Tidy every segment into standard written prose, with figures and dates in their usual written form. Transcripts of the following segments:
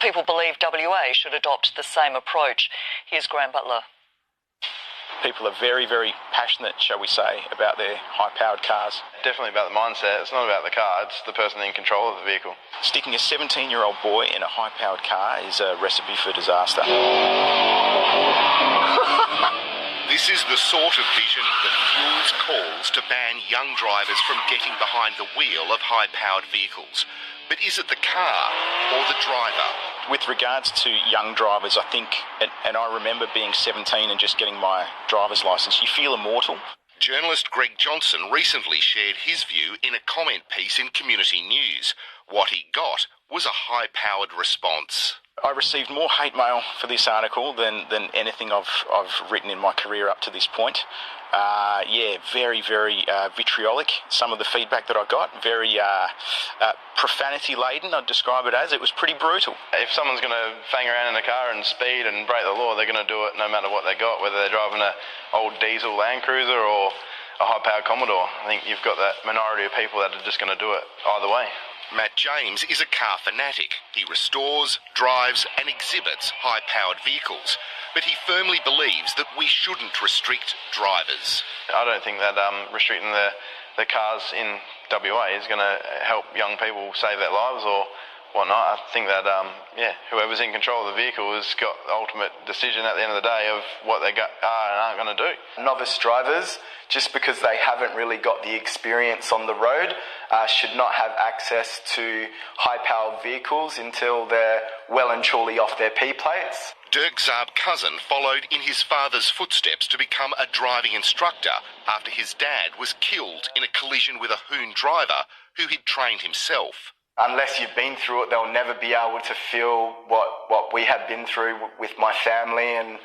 People believe WA should adopt the same approach. Here's Graham Butler. People are very, very passionate, shall we say, about their high-powered cars. Definitely about the mindset. It's not about the car, it's the person in control of the vehicle. Sticking a 17-year-old boy in a high-powered car is a recipe for disaster. This is the sort of vision that fuels calls to ban young drivers from getting behind the wheel of high-powered vehicles. But is it the car or the driver? With regards to young drivers, I think, and I remember being 17 and just getting my driver's licence, you feel immortal. Journalist Greg Johnson recently shared his view in a comment piece in Community News. What he got was a high-powered response. I received more hate mail for this article than anything I've written in my career up to this point. Very, very vitriolic. Some of the feedback that I got, very profanity-laden, I'd describe it as. It was pretty brutal. If someone's going to bang around in a car and speed and break the law, they're going to do it no matter what they got, whether they're driving an old diesel Land Cruiser or a high-powered Commodore. I think you've got that minority of people that are just going to do it either way. Matt James is a car fanatic. He restores, drives and exhibits high-powered vehicles. But he firmly believes that we shouldn't restrict drivers. I don't think that restricting the cars in WA is going to help young people save their lives or whatnot. I think that, whoever's in control of the vehicle has got the ultimate decision at the end of the day of what they are and aren't going to do. Novice drivers, just because they haven't really got the experience on the road, should not have access to high-powered vehicles until they're well and truly off their P-plates. Dirk Zarb cousin followed in his father's footsteps to become a driving instructor after his dad was killed in a collision with a Hoon driver who he'd trained himself. Unless you've been through it, they'll never be able to feel what we have been through with my family and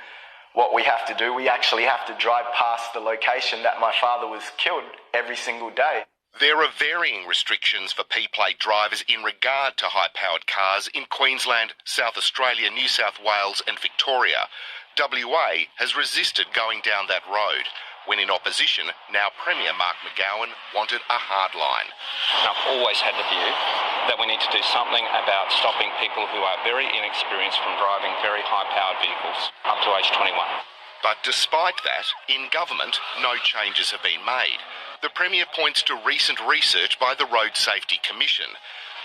what we have to do. We actually have to drive past the location that my father was killed every single day. There are varying restrictions for P-plate drivers in regard to high-powered cars in Queensland, South Australia, New South Wales and Victoria. WA has resisted going down that road, when in opposition, now Premier Mark McGowan wanted a hard line. I've always had the view that we need to do something about stopping people who are very inexperienced from driving very high-powered vehicles up to age 21. But despite that, in government, no changes have been made. The Premier points to recent research by the Road Safety Commission.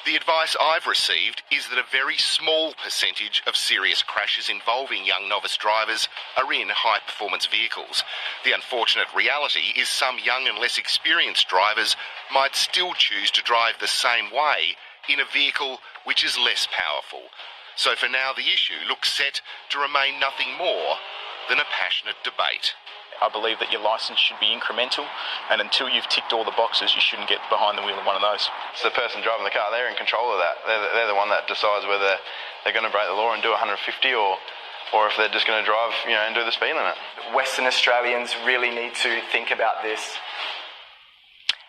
The advice I've received is that a very small percentage of serious crashes involving young novice drivers are in high-performance vehicles. The unfortunate reality is some young and less experienced drivers might still choose to drive the same way in a vehicle which is less powerful. So for now, the issue looks set to remain nothing more than a passionate debate. I believe that your licence should be incremental, and until you've ticked all the boxes, you shouldn't get behind the wheel of one of those. It's the person driving the car, they're in control of that. They're the one that decides whether they're going to break the law and do 150 or if they're just going to drive, and do the speed limit. Western Australians really need to think about this.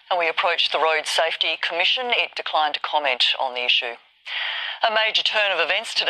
And we approached the Road Safety Commission. It declined to comment on the issue. A major turn of events today.